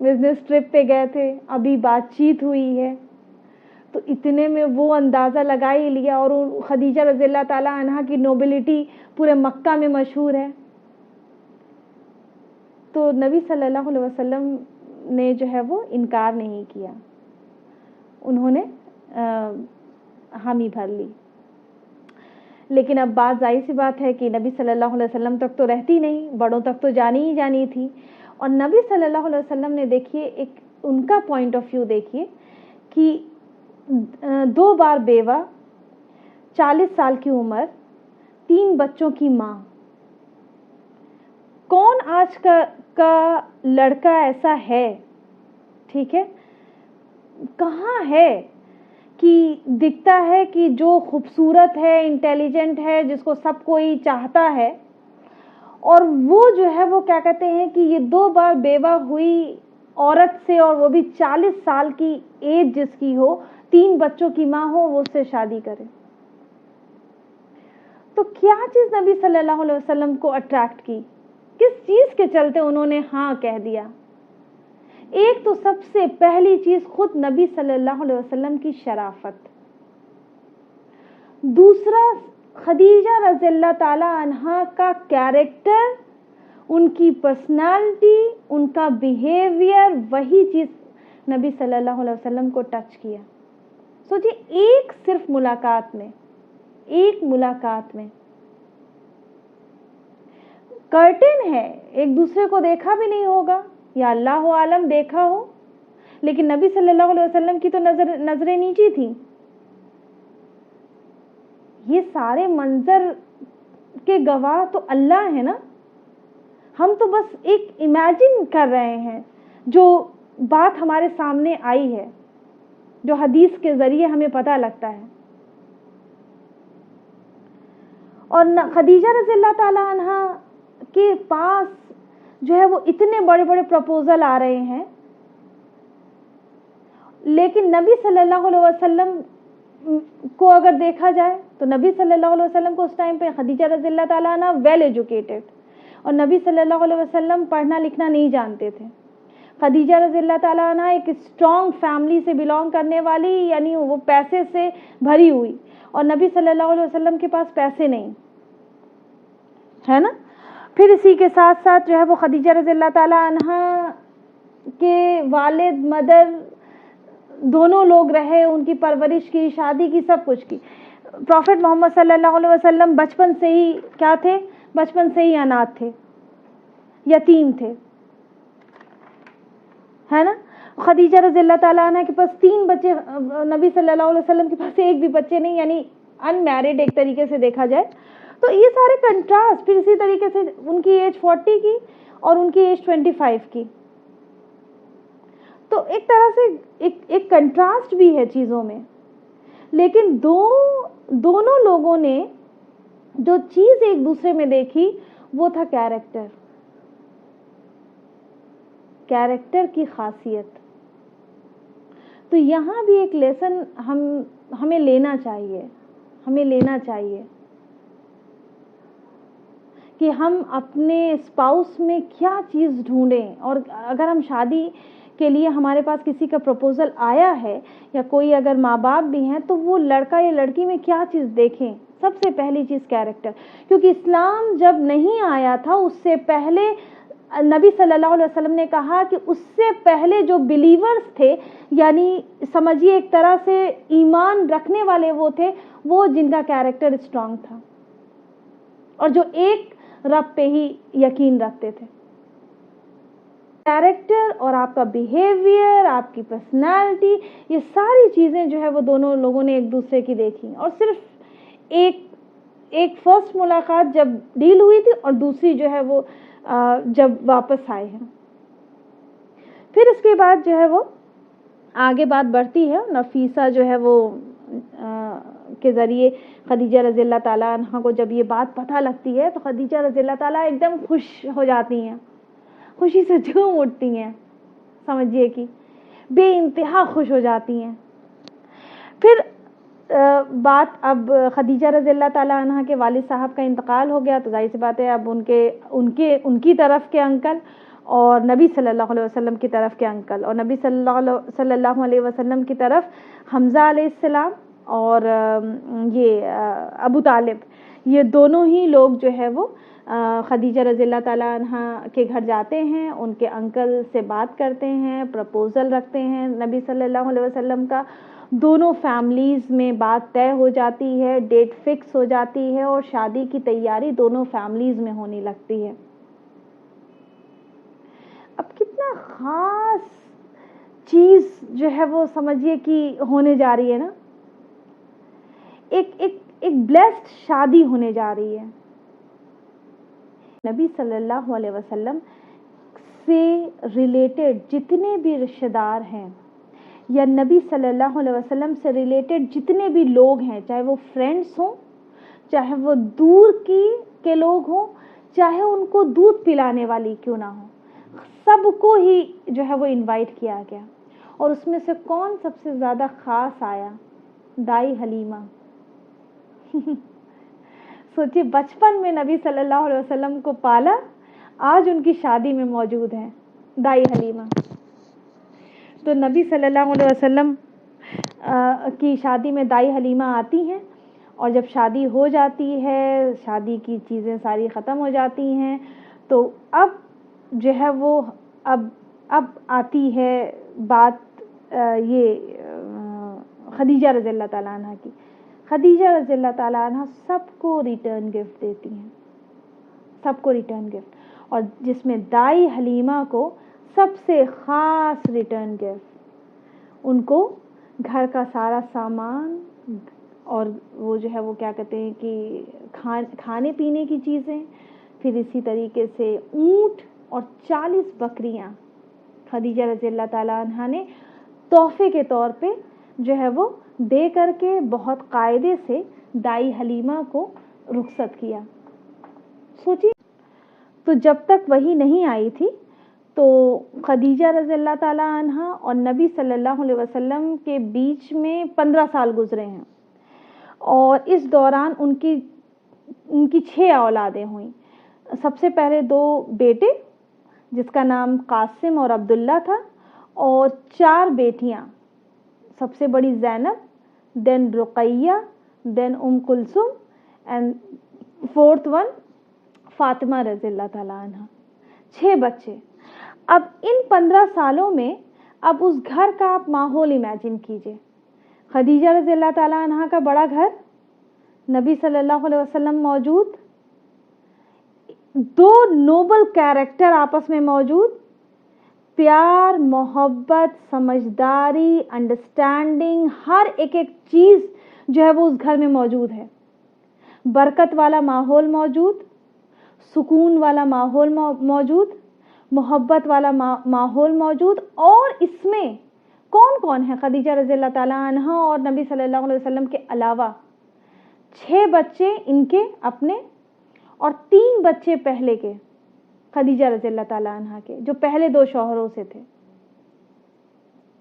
بزنس ٹرپ پہ گئے تھے, ابھی بات چیت ہوئی ہے, تو اتنے میں وہ اندازہ لگا ہی لیا. اور خدیجہ رضی اللہ تعالیٰ عنہا کی نوبلٹی پورے مکہ میں مشہور ہے. تو نبی صلی اللہ علیہ وسلم نے جو ہے وہ انکار نہیں کیا, انہوں نے حامی بھر لی. لیکن اب بات ظاہر سی بات ہے کہ نبی صلی اللہ علیہ وسلم تک تو رہتی نہیں, بڑوں تک تو جانی ہی جانی تھی. اور نبی صلی اللہ علیہ وسلم نے دیکھیے ایک ان کا پوائنٹ آف ویو دیکھیے کہ 2 بار بیوہ, 40 سال کی عمر, 3 بچوں کی ماں. کون آج کا لڑکا ایسا ہے, ٹھیک ہے, کہاں ہے کہ دکھتا ہے کہ جو خوبصورت ہے, انٹیلیجنٹ ہے, جس کو سب کوئی چاہتا ہے, اور وہ جو ہے وہ کیا کہتے ہیں کہ یہ 2 بار بیوہ ہوئی عورت سے, اور وہ بھی 40 سال کی ایج جس کی ہو, 3 بچوں کی ماں ہو, وہ اس سے شادی کرے. تو کیا چیز نبی صلی اللہ علیہ وسلم کو اٹریکٹ کی, کس چیز کے چلتے انہوں نے ہاں کہہ دیا؟ ایک تو سب سے پہلی چیز خود نبی صلی اللہ علیہ وسلم کی شرافت, دوسرا خدیجہ رضی اللہ تعالی عنہا کا کیریکٹر, ان کی پرسنالٹی, ان کا بیہیویئر, وہی چیز نبی صلی اللہ علیہ وسلم کو ٹچ کیا. سوچئے ایک صرف ملاقات میں, ایک ملاقات میں, کرٹن ہے, ایک دوسرے کو دیکھا بھی نہیں ہوگا, یا اللہ عالم دیکھا ہو, لیکن نبی صلی اللہ علیہ وسلم کی تو نظریں نیچی تھیں. یہ سارے منظر کے گواہ تو اللہ ہے نا, ہم تو بس ایک امیجن کر رہے ہیں جو بات ہمارے سامنے آئی ہے, جو حدیث کے ذریعے ہمیں پتہ لگتا ہے. اور خدیجہ رضی اللہ تعالی عنہا کے پاس جو ہے وہ اتنے بڑے بڑے پروپوزل آ رہے ہیں, لیکن نبی صلی اللہ علیہ وسلم کو اگر دیکھا جائے تو نبی صلی اللہ علیہ وسلم کو اس ٹائم پہ خدیجہ رضی اللہ تعالیٰ عنہ ویل ایجوکیٹڈ, اور نبی صلی اللہ علیہ وسلم پڑھنا لکھنا نہیں جانتے تھے. خدیجہ رضی اللہ تعالیٰ عنہ ایک اسٹرانگ فیملی سے بلانگ کرنے والی, یعنی وہ پیسے سے بھری ہوئی, اور نبی صلی اللہ علیہ وسلم کے پاس پیسے نہیں, ہے نا. پھر اسی کے ساتھ ساتھ جو ہے وہ خدیجہ رضی اللہ تعالیٰ عنہ کے والد مدر دونوں لوگ رہے, ان کی پرورش کی, شادی کی, سب کچھ کی. پروفٹ محمد صلی اللہ علیہ وسلم بچپن سے ہی کیا تھے, بچپن سے ہی اناتھ تھے, یتیم تھے, ہے نا. خدیجہ رضی اللہ تعالیٰ عنہ کے پاس 3 بچے, نبی صلی اللہ علیہ وسلم کے پاس ایک بھی بچے نہیں, یعنی ان میرڈ ایک طریقے سے دیکھا جائے. تو یہ سارے کنٹراسٹ. پھر اسی طریقے سے ان کی ایج 40 کی اور ان کی ایج 25 کی, تو ایک طرح سے ایک کنٹراسٹ بھی ہے چیزوں میں. لیکن دونوں لوگوں نے جو چیز ایک دوسرے میں دیکھی وہ تھا کیریکٹر کی خاصیت. تو یہاں بھی ایک لیسن ہمیں لینا چاہیے کہ ہم اپنے اسپاؤس میں کیا چیز ڈھونڈیں. اور اگر ہم شادی کے لیے ہمارے پاس کسی کا پروپوزل آیا ہے, یا کوئی اگر ماں باپ بھی ہیں, تو وہ لڑکا یا لڑکی میں کیا چیز دیکھیں. سب سے پہلی چیز کیریکٹر, کیونکہ اسلام جب نہیں آیا تھا اس سے پہلے نبی صلی اللہ علیہ وسلم نے کہا کہ اس سے پہلے جو بلیورز تھے, یعنی سمجھیے ایک طرح سے ایمان رکھنے والے وہ تھے, وہ جن کا کیریکٹر اسٹرانگ تھا اور جو ایک رب پہ ہی یقین رکھتے تھے. کیریکٹر اور آپ کا بیہیویئر, آپ کی پرسنالٹی, یہ ساری چیزیں جو ہے وہ دونوں لوگوں نے ایک دوسرے کی دیکھی. اور صرف ایک فرسٹ ملاقات جب ڈیل ہوئی تھی, اور دوسری جو ہے وہ جب واپس آئے ہیں. پھر اس کے بعد جو ہے وہ آگے بات بڑھتی ہے. نفیسہ جو ہے وہ کے ذریعے خدیجہ رضی اللہ تعالیٰ عنہ کو جب یہ بات پتہ لگتی ہے تو خدیجہ رضی اللہ تعالیٰ ایک دم خوش ہو جاتی ہیں, خوشی سے جھوم اٹھتی ہیں, سمجھیے کہ بے انتہا خوش ہو جاتی ہیں. پھر بات اب خدیجہ رضی اللہ تعالیٰ عنہ کے والد صاحب کا انتقال ہو گیا, تو ظاہر سی بات ہے اب ان کی طرف کے انکل اور نبی صلی اللہ علیہ وسلم کی طرف کے انکل، اور نبی صلی اللہ علیہ وسلم کی طرف حمزہ علیہ السلام اور یہ ابو طالب، یہ دونوں ہی لوگ جو ہے وہ خدیجہ رضی اللہ تعالیٰ عنہ کے گھر جاتے ہیں، ان کے انکل سے بات کرتے ہیں، پرپوزل رکھتے ہیں نبی صلی اللہ علیہ وسلم کا، دونوں فیملیز میں بات طے ہو جاتی ہے، ڈیٹ فکس ہو جاتی ہے، اور شادی کی تیاری دونوں فیملیز میں ہونے لگتی ہے۔ اب کتنا خاص چیز جو ہے وہ سمجھیے کہ ہونے جا رہی ہے نا، ایک بلیسڈ شادی ہونے جا رہی ہے۔ نبی صلی اللہ علیہ وسلم سے ریلیٹڈ جتنے بھی رشتہ دار ہیں، یا نبی صلی اللہ علیہ وسلم سے ریلیٹڈ جتنے بھی لوگ ہیں، چاہے وہ فرینڈس ہوں، چاہے وہ دور کے لوگ ہوں، چاہے ان کو دودھ پلانے والی کیوں نہ ہو، سب کو ہی جو ہے وہ انوائٹ کیا گیا۔ اور اس میں سے کون سب سے زیادہ خاص آیا؟ دائی حلیمہ۔ سوچئے بچپن میں نبی صلی اللہ علیہ وسلم کو پالا، آج ان کی شادی میں موجود ہیں دائی حلیمہ۔ تو نبی صلی اللہ علیہ وسلم کی شادی میں دائی حلیمہ آتی ہیں، اور جب شادی ہو جاتی ہے، شادی کی چیزیں ساری ختم ہو جاتی ہیں، تو اب جو ہے وہ اب آتی ہے بات یہ خدیجہ رضی اللہ تعالیٰ عنہ کی۔ خدیجہ رضی اللہ تعالیٰ عنہ سب کو ریٹرن گفٹ دیتی ہیں، سب کو ریٹرن گفٹ، اور جس میں دائی حلیمہ کو سب سے خاص ریٹرن گفٹ، ان کو گھر کا سارا سامان، اور وہ جو ہے وہ کیا کہتے ہیں کہ کھانے پینے کی چیزیں، پھر اسی طریقے سے اونٹ اور 40 بکریاں خدیجہ رضی اللہ تعالیٰ عنہ نے تحفے کے طور پہ جو ہے وہ دے کر کے بہت قاعدے سے دائی حلیمہ کو رخصت کیا۔ سوچیے، تو جب تک وہی نہیں آئی تھی تو خدیجہ رضی اللہ تعالیٰ عنہ اور نبی صلی اللہ علیہ وسلم کے بیچ میں 15 سال گزرے ہیں، اور اس دوران ان کی 6 اولادیں ہوئیں۔ سب سے پہلے 2 بیٹے جس کا نام قاسم اور عبداللہ تھا، اور 4 بیٹیاں، سب سے بڑی Zainab, then Ruqayyah, then Kulthum, and 4th one Fatima رضی اللہ تعالیٰ عنہ۔ 6 بچے۔ اب ان 15 سالوں میں اب اس گھر کا آپ ماحول امیجن کیجئے۔ خدیجہ رضی اللہ تعالیٰ عنہ کا بڑا گھر، نبی صلی اللہ علیہ وسلم موجود، 2 نوبل کیریکٹر آپس میں موجود، پیار، محبت، سمجھداری، انڈرسٹینڈنگ، ہر ایک چیز جو ہے وہ اس گھر میں موجود ہے۔ برکت والا ماحول موجود، سکون والا ماحول موجود، محبت والا ماحول موجود۔ اور اس میں کون کون ہے خدیجہ رضی اللہ تعالیٰ عنہ اور نبی صلی اللہ علیہ وسلم کے علاوہ؟ 6 بچے ان کے اپنے، اور 3 بچے پہلے کے خدیجہ رضی اللہ تعالیٰ عنہ کے، جو پہلے 2 شوہروں سے تھے،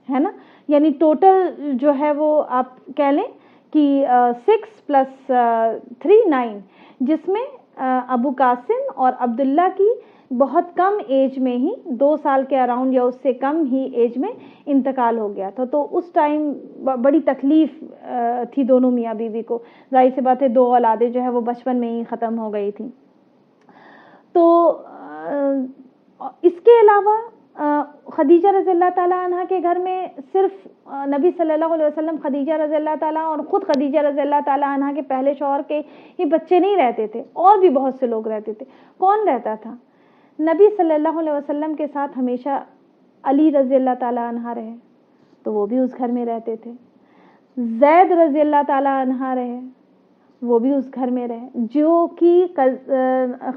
ہے نا؟ یعنی ٹوٹل جو ہے وہ آپ کہہ لیں کہ 6 + 3 9، جس میں ابو قاسم اور عبداللہ کی بہت کم ایج میں ہی 2 سال کے اراؤنڈ یا اس سے کم ہی ایج میں انتقال ہو گیا تھا۔ تو اس ٹائم بڑی تکلیف تھی دونوں میاں بیوی کو، ظاہر سی بات ہے 2 اولادیں جو ہے وہ بچپن میں ہی ختم ہو گئی تھیں۔ تو اس کے علاوہ خدیجہ رضی اللہ تعالیٰ عنہ کے گھر میں صرف نبی صلی اللہ علیہ وسلم، خدیجہ رضی اللہ تعالیٰ اور خود خدیجہ رضی اللہ تعالیٰ عنہ کے پہلے شوہر کے یہ بچے نہیں رہتے تھے، اور بھی بہت سے لوگ رہتے تھے۔ کون رہتا تھا؟ نبی صلی اللہ علیہ وسلم کے ساتھ ہمیشہ علی رضی اللہ تعالیٰ عنہ رہے، تو وہ بھی اس گھر میں رہتے تھے۔ زید رضی اللہ تعالیٰ عنہ رہے، وہ بھی اس گھر میں رہے، جو کہ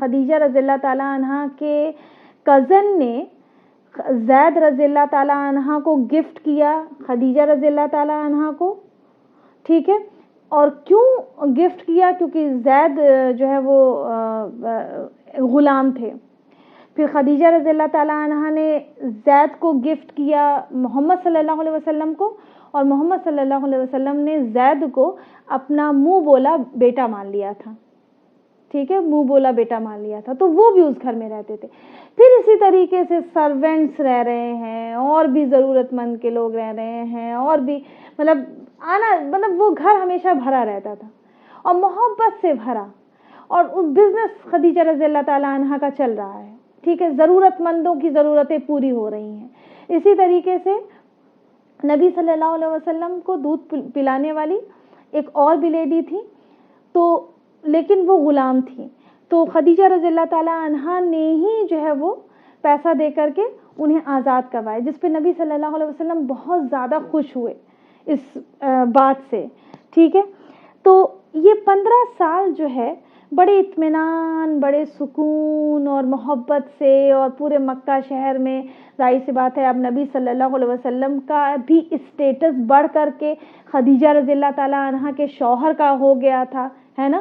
خدیجہ رضی اللہ تعالیٰ عنہ کے کزن نے زید رضی اللہ تعالیٰ عنہ کو گفٹ کیا خدیجہ رضی اللہ تعالیٰ عنہ کو، ٹھیک ہے؟ اور کیوں گفٹ کیا؟ کیونکہ زید جو ہے وہ غلام تھے۔ پھر خدیجہ رضی اللہ تعالیٰ عنہ نے زید کو گفٹ کیا محمد صلی اللہ علیہ وسلم کو، اور محمد صلی اللہ علیہ وسلم نے زید کو اپنا منہ بولا بیٹا مان لیا تھا، ٹھیک ہے, منہ بولا بیٹا مان لیا تھا, تو وہ بھی اس گھر میں رہتے تھے. پھر اسی طریقے سے سرونٹس رہ رہے ہیں, اور بھی ضرورت مند کے لوگ رہ رہے ہیں, اور بھی مطلب وہ گھر ہمیشہ بھرا رہتا تھا اور محبت سے بھرا, اور بزنس خدیجہ رضی اللہ تعالیٰ عنہا کا چل رہا ہے. ٹھیک ہے, ضرورت مندوں کی ضرورتیں پوری ہو رہی ہیں. اسی طریقے سے نبی صلی اللہ علیہ وسلم کو دودھ پلانے والی ایک اور بھی لیڈی تھی, تو لیکن وہ غلام تھی, تو خدیجہ رضی اللہ تعالیٰ عنہا نے ہی جو ہے وہ پیسہ دے کر کے انہیں آزاد کروایا, جس پہ نبی صلی اللہ علیہ وسلم بہت زیادہ خوش ہوئے اس بات سے. ٹھیک ہے, تو یہ 15 سال جو ہے بڑے اطمینان, بڑے سکون اور محبت سے, اور پورے مکہ شہر میں ظاہر سی بات ہے اب نبی صلی اللہ علیہ وسلم کا بھی اسٹیٹس بڑھ کر کے خدیجہ رضی اللہ تعالیٰ عنہا کے شوہر کا ہو گیا تھا, ہے نا,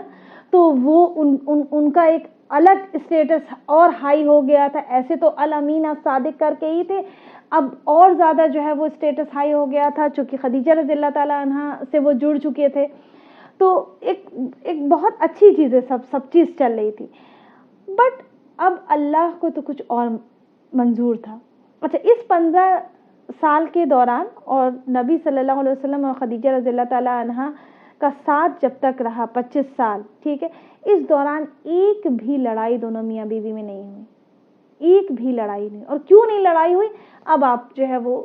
تو وہ ان کا ایک الگ اسٹیٹس اور ہائی ہو گیا تھا. ایسے تو الامین صادق کر کے ہی تھے, اب اور زیادہ جو ہے وہ اسٹیٹس ہائی ہو گیا تھا, چونکہ خدیجہ رضی اللہ تعالیٰ عنہا سے وہ جڑ چکے تھے. تو ایک بہت اچھی چیز ہے, سب چیز چل رہی تھی. بٹ اب اللہ کو تو کچھ اور منظور تھا. اچھا, اس 15 سال کے دوران اور نبی صلی اللہ علیہ وسلم اور خدیجہ رضی اللہ تعالیٰ عنہا کا ساتھ جب تک رہا 25 سال, ٹھیک ہے, اس دوران ایک بھی لڑائی دونوں میاں بیوی میں نہیں ہوئی, ایک بھی لڑائی نہیں. اور کیوں نہیں لڑائی ہوئی, اب آپ جو ہے وہ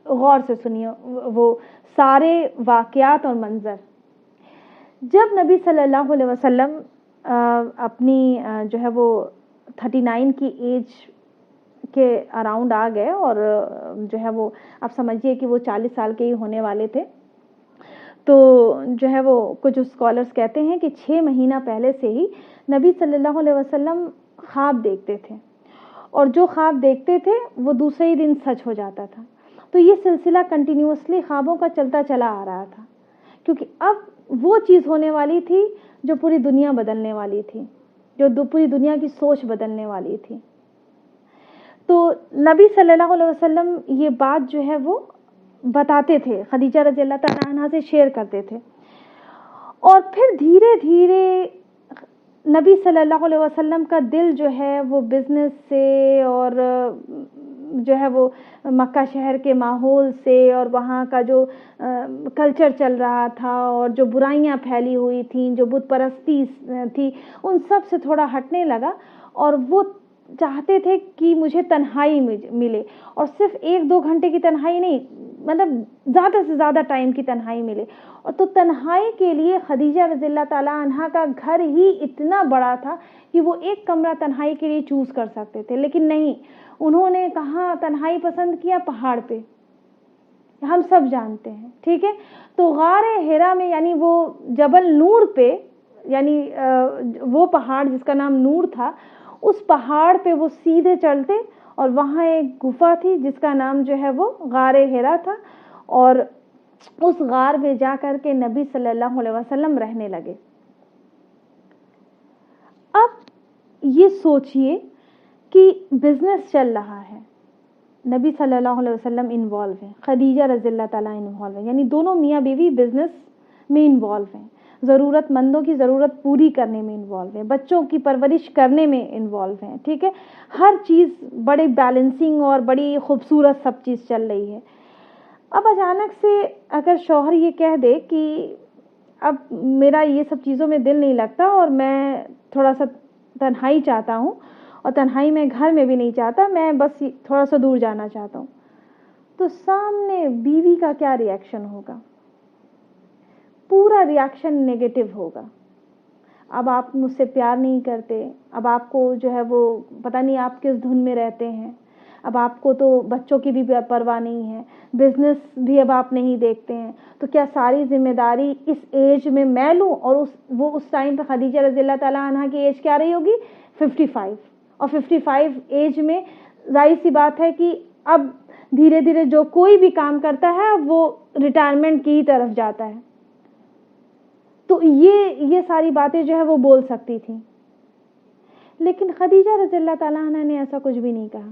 غور سے سنیے وہ سارے واقعات اور منظر. جب نبی صلی اللہ علیہ وسلم اپنی جو ہے وہ 39 کی ایج کے اراؤنڈ آ گئے, اور جو ہے وہ آپ سمجھیے کہ وہ 40 سال کے ہی ہونے والے تھے, تو جو ہے وہ کچھ اسکالرز کہتے ہیں کہ 6 مہینہ پہلے سے ہی نبی صلی اللہ علیہ وسلم خواب دیکھتے تھے, اور جو خواب دیکھتے تھے وہ دوسرے ہی دن سچ ہو جاتا تھا. تو یہ سلسلہ کنٹینیوسلی خوابوں کا چلتا چلا آ رہا تھا, کیونکہ اب وہ چیز ہونے والی تھی جو پوری دنیا بدلنے والی تھی, جو پوری دنیا کی سوچ بدلنے والی تھی. تو نبی صلی اللہ علیہ وسلم یہ بات جو ہے وہ بتاتے تھے, خدیجہ رضی اللہ تعالیٰ عنہا سے شیئر کرتے تھے, اور پھر دھیرے دھیرے نبی صلی اللہ علیہ وسلم کا دل جو ہے وہ بزنس سے, اور جو ہے وہ مکہ شہر کے ماحول سے, اور وہاں کا جو کلچر چل رہا تھا, اور جو برائیاں پھیلی ہوئی تھیں, جو بت پرستی تھی, ان سب سے تھوڑا ہٹنے لگا. اور وہ چاہتے تھے کہ مجھے تنہائی ملے, اور صرف 1-2 گھنٹے کی تنہائی نہیں, مطلب زیادہ سے زیادہ ٹائم کی تنہائی ملے. اور تو تنہائی کے لیے خدیجہ رضی اللہ تعالیٰ عنہا کا گھر ہی اتنا بڑا تھا کہ وہ ایک کمرہ تنہائی کے لیے چوز کر سکتے تھے, لیکن نہیں, انہوں نے کہاں تنہائی پسند کیا, پہاڑ پہ, ہم سب جانتے ہیں. ٹھیک ہے, تو غار حرا میں, یعنی وہ جبل نور پہ, یعنی وہ پہاڑ جس کا نام نور تھا, اس پہاڑ پہ وہ سیدھے چلتے, اور وہاں ایک گفا تھی جس کا نام جو ہے وہ غار حرا تھا, اور اس غار میں جا کر کے نبی صلی اللہ علیہ وسلم رہنے لگے. اب یہ سوچئے کہ بزنس چل رہا ہے, نبی صلی اللہ علیہ وسلم انوالو ہیں, خدیجہ رضی اللہ تعالیٰ انوالو ہیں, یعنی دونوں میاں بیوی بزنس میں انوالو ہیں, ضرورت مندوں کی ضرورت پوری کرنے میں انوالو ہیں, بچوں کی پرورش کرنے میں انوالو ہیں. ٹھیک ہے, ہر چیز بڑی بیلنسنگ اور بڑی خوبصورت سب چیز چل رہی ہے. اب اچانک سے اگر شوہر یہ کہہ دے کہ اب میرا یہ سب چیزوں میں دل نہیں لگتا, اور میں تھوڑا سا تنہائی چاہتا ہوں, اور تنہائی میں گھر میں بھی نہیں چاہتا, میں بس تھوڑا سا دور جانا چاہتا ہوں, تو سامنے بیوی کا کیا ری ایکشن ہوگا؟ پورا ری ایکشن نیگیٹو ہوگا. اب آپ مجھ سے پیار نہیں کرتے, اب آپ کو جو ہے وہ پتہ نہیں آپ کس دھن میں رہتے ہیں, اب آپ کو تو بچوں کی بھی پرواہ نہیں ہے, بزنس بھی اب آپ نہیں دیکھتے ہیں, تو کیا ساری ذمہ داری اس ایج میں لوں؟ اور وہ اس ٹائم پہ خدیجہ رضی اللہ تعالیٰ عنہ کی ایج کیا رہی ہوگی؟ 55. اور 55 ایج میں ظاہر سی بات ہے کہ اب دھیرے دھیرے جو کوئی بھی کام کرتا ہے وہ ریٹائرمنٹ کی طرف جاتا ہے. تو یہ ساری باتیں جو ہے وہ بول سکتی تھی, لیکن خدیجہ رضی اللہ تعالیٰ عنہ نے ایسا کچھ بھی نہیں کہا.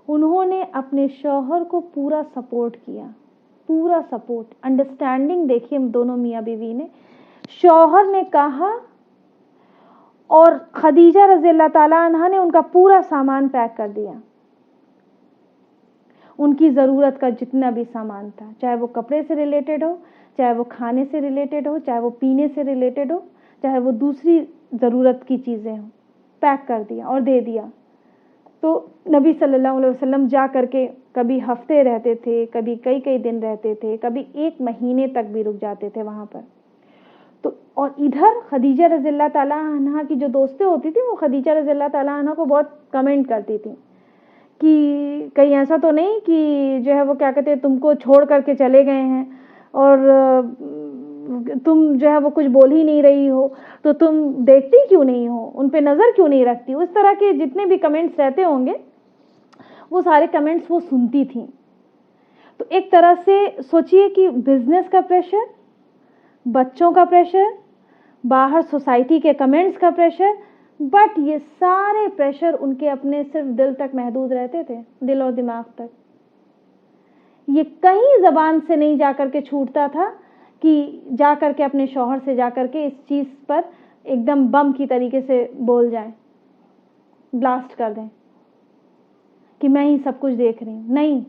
انہوں نے اپنے شوہر کو پورا سپورٹ کیا, پورا سپورٹ, انڈرسٹینڈنگ دیکھیے دونوں میاں بیوی نے. شوہر نے کہا اور خدیجہ رضی اللہ تعالیٰ عنہا نے ان کا پورا سامان پیک کر دیا، ان کی ضرورت کا جتنا بھی سامان تھا، چاہے وہ کپڑے سے ریلیٹڈ ہو، چاہے وہ کھانے سے ریلیٹڈ ہو، چاہے وہ پینے سے ریلیٹڈ ہو، چاہے وہ دوسری ضرورت کی چیزیں ہوں، پیک کر دیا اور دے دیا۔ تو نبی صلی اللہ علیہ وسلم جا کر کے کبھی ہفتے رہتے تھے، کبھی کئی کئی دن رہتے تھے، کبھی 1 مہینے تک بھی رک جاتے تھے وہاں پر۔ تو اور ادھر خدیجہ رضی اللہ تعالیٰ عنہا کی جو دوستیں ہوتی تھیں وہ خدیجہ رضی اللہ تعالیٰ عنہا کو بہت کمنٹ کرتی تھیں کہ کہیں ایسا تو نہیں کہ جو ہے وہ کیا کہتے ہیں تم کو چھوڑ کر کے چلے گئے ہیں اور تم جو ہے وہ کچھ بول ہی نہیں رہی ہو، تو تم دیکھتی کیوں نہیں ہو، ان پہ نظر کیوں نہیں رکھتی، اس طرح کے جتنے بھی کمنٹس رہتے ہوں گے وہ سارے کمنٹس وہ سنتی تھیں۔ تو ایک طرح سے سوچئے کہ بزنس کا پریشر، بچوں کا پریشر، باہر سوسائٹی کے کمنٹس کا پریشر، بٹ یہ سارے پریشر ان کے اپنے صرف دل تک محدود رہتے تھے، دل اور دماغ تک۔ یہ کہیں زبان سے نہیں جا کر کے چھوٹتا تھا کہ جا کر کے اپنے شوہر سے جا کر کے اس چیز پر ایک دم بم کی طریقے سے بول جائیں، بلاسٹ کر دیں کہ میں ہی سب کچھ دیکھ رہی ہوں۔ نہیں،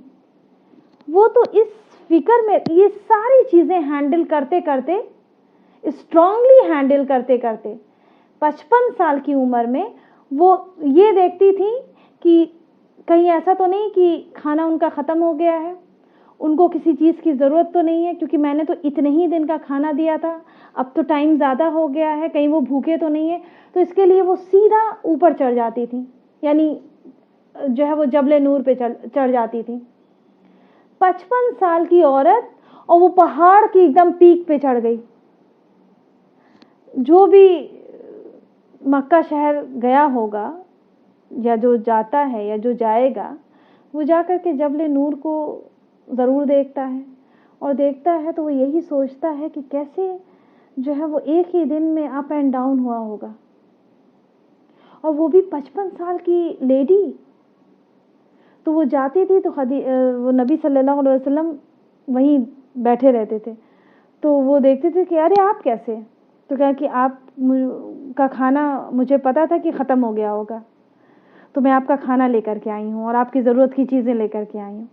وہ تو اس فکر میں یہ ساری چیزیں ہینڈل کرتے کرتے، اسٹرانگلی ہینڈل کرتے کرتے 55 سال کی عمر میں وہ یہ دیکھتی تھی کہ کہیں ایسا تو نہیں کہ کھانا ان کا ختم ہو گیا ہے، ان کو کسی چیز کی ضرورت تو نہیں ہے، کیونکہ میں نے تو اتنے ہی دن کا کھانا دیا تھا، اب تو ٹائم زیادہ ہو گیا ہے، کہیں وہ بھوکے تو نہیں ہے۔ تو اس کے لیے وہ سیدھا اوپر چڑھ جاتی تھی، یعنی جو ہے وہ جبل نور پہ چڑھ جاتی تھی۔ 55 سال کی عورت اور وہ پہاڑ کی ایک دم پیک پہ چڑھ گئی۔ جو بھی مکہ شہر گیا ہوگا یا جو جاتا ہے یا جو جائے گا وہ جا کر کے جبل نور کو ضرور دیکھتا ہے، اور دیکھتا ہے تو وہ یہی سوچتا ہے کہ کیسے جو ہے وہ ایک ہی دن میں اپ اینڈ ڈاؤن ہوا ہوگا، اور وہ بھی 55 سال کی لیڈی۔ تو وہ جاتی تھی تو وہ نبی صلی اللہ علیہ وسلم وہیں بیٹھے رہتے تھے، تو وہ دیکھتے تھے کہ ارے آپ کیسے، تو کہا کہ آپ کا کھانا مجھے پتا تھا کہ ختم ہو گیا ہوگا، تو میں آپ کا کھانا لے کر کے آئی ہوں اور آپ کی ضرورت کی چیزیں لے کر کے آئی ہوں۔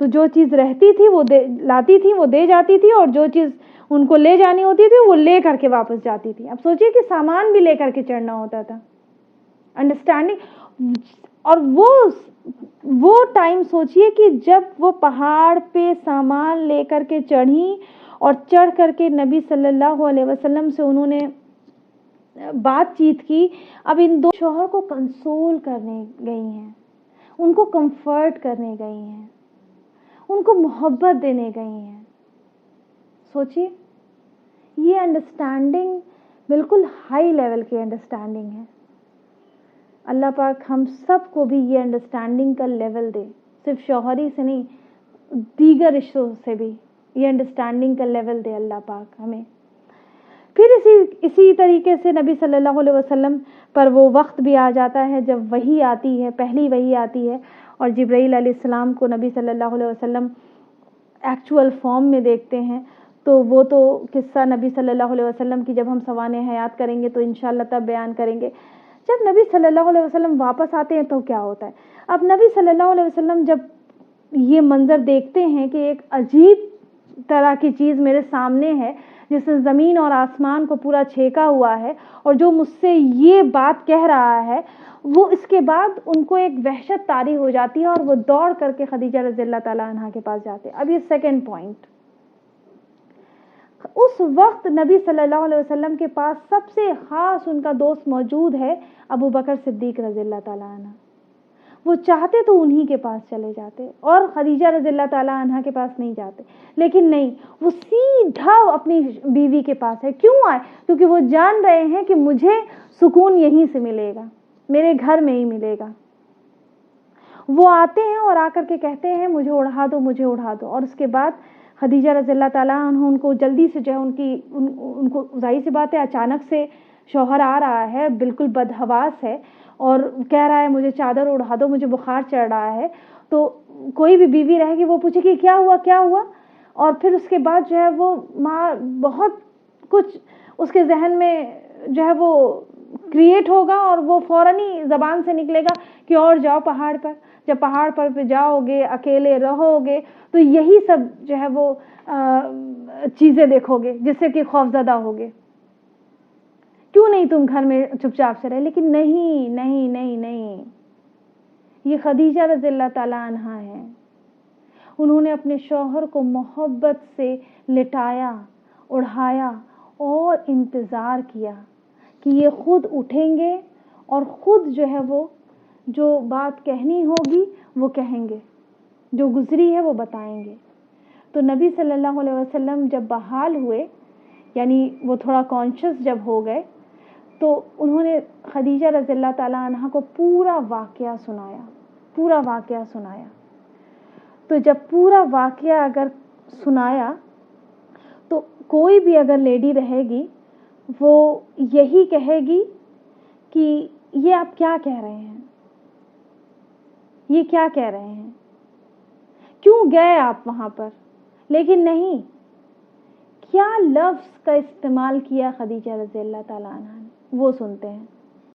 تو جو چیز رہتی تھی وہ لاتی تھی، وہ دے جاتی تھی، اور جو چیز ان کو لے جانی ہوتی تھی وہ لے کر کے واپس جاتی تھی۔ اب سوچئے کہ سامان بھی لے کر کے چڑھنا ہوتا تھا، انڈرسٹینڈنگ۔ اور وہ ٹائم سوچئے کہ جب وہ پہاڑ پہ سامان لے کر کے چڑھی اور چڑھ کر کے نبی صلی اللہ علیہ وسلم سے انہوں نے بات چیت کی، اب ان دو شوہر کو کنسول کرنے گئی ہیں، ان کو کمفرٹ کرنے گئی ہیں، ان کو محبت دینے گئی ہیں۔ سوچئے یہ انڈرسٹینڈنگ بالکل ہائی لیول کی انڈرسٹینڈنگ ہے۔ اللہ پاک ہم سب کو بھی یہ انڈرسٹینڈنگ کا لیول دے، صرف شوہری سے نہیں، دیگر رشتوں سے بھی یہ انڈرسٹینڈنگ کا لیول دے اللہ پاک ہمیں۔ پھر اسی طریقے سے نبی صلی اللہ علیہ وسلم پر وہ وقت بھی آ جاتا ہے جب وحی آتی ہے، پہلی وحی آتی ہے، اور جبرائیل علیہ السلام کو نبی صلی اللہ علیہ وسلم ایکچول فارم میں دیکھتے ہیں۔ تو وہ تو قصہ نبی صلی اللہ علیہ وسلم کی جب ہم سوانح حیات کریں گے تو انشاءاللہ تب بیان کریں گے۔ جب نبی صلی اللہ علیہ وسلم واپس آتے ہیں تو کیا ہوتا ہے؟ اب نبی صلی اللہ علیہ وسلم جب یہ منظر دیکھتے ہیں کہ ایک عجیب طرح کی چیز میرے سامنے ہے جس نے زمین اور آسمان کو پورا چھیکا ہوا ہے، اور جو مجھ سے یہ بات کہہ رہا ہے، وہ اس کے بعد ان کو ایک وحشت طاری ہو جاتی ہے اور وہ دوڑ کر کے خدیجہ رضی اللہ تعالیٰ عنہا کے پاس جاتے ہیں۔ اب یہ سیکنڈ پوائنٹ، اس وقت نبی صلی اللہ علیہ وسلم کے پاس سب سے خاص ان کا دوست موجود ہے، ابو بکر صدیق رضی اللہ تعالیٰ عنہ۔ وہ چاہتے تو انہی کے پاس چلے جاتے اور خدیجہ رضی اللہ تعالیٰ عنہ کے پاس نہیں جاتے، لیکن نہیں، وہ سیدھا اپنی بیوی کے پاس ہے۔ کیوں آئے؟ کیونکہ وہ جان رہے ہیں کہ مجھے سکون یہیں سے ملے گا، میرے گھر میں ہی ملے گا۔ وہ آتے ہیں اور آ کر کے کہتے ہیں مجھے اڑھا دو، مجھے اڑھا دو، اور اس کے بعد خدیجہ رضی اللہ تعالیٰ عنہ ان کو جلدی سے جو ہے ان کو ظاہر سی بات ہے اچانک سے شوہر آ رہا ہے، بالکل بدحواس ہے، اور کہہ رہا ہے مجھے چادر اڑھا دو، مجھے بخار چڑھ رہا ہے۔ تو کوئی بھی بیوی رہے گی وہ پوچھے کہ کیا ہوا کیا ہوا، اور پھر اس کے بعد جو ہے وہ ماں بہت کچھ اس کے ذہن میں جو ہے وہ کریٹ ہوگا اور وہ فوراً ہی زبان سے نکلے گا کہ اور جاؤ پہاڑ پر. جب پہاڑ پر پہ جاؤ گے، اکیلے رہو گے، تو یہی سب جو ہے وہ چیزیں دیکھو گے جس سے کہ خوف زدہ ہوگے. کیوں نہیں تم گھر میں چپ چاپ سے رہے؟ لیکن نہیں نہیں نہیں نہیں، یہ خدیجہ رضی اللہ تعالیٰ عنہا ہے. انہوں نے اپنے شوہر کو محبت سے لٹایا، اڑھایا اور انتظار کیا کہ یہ خود اٹھیں گے اور خود جو ہے وہ جو بات کہنی ہوگی وہ کہیں گے، جو گزری ہے وہ بتائیں گے. تو نبی صلی اللہ علیہ وسلم جب بحال ہوئے، یعنی وہ تھوڑا کانشیس جب ہو گئے، تو انہوں نے خدیجہ رضی اللہ تعالیٰ عنہ کو پورا واقعہ سنایا. تو جب پورا واقعہ اگر سنایا تو کوئی بھی اگر لیڈی رہے گی وہ یہی کہے گی کہ یہ آپ کیا کہہ رہے ہیں، یہ کیا کہہ رہے ہیں، کیوں گئے آپ وہاں پر؟ لیکن نہیں، کیا لفظ کا استعمال کیا خدیجہ رضی اللہ تعالیٰ عنہ نے، وہ سنتے ہیں.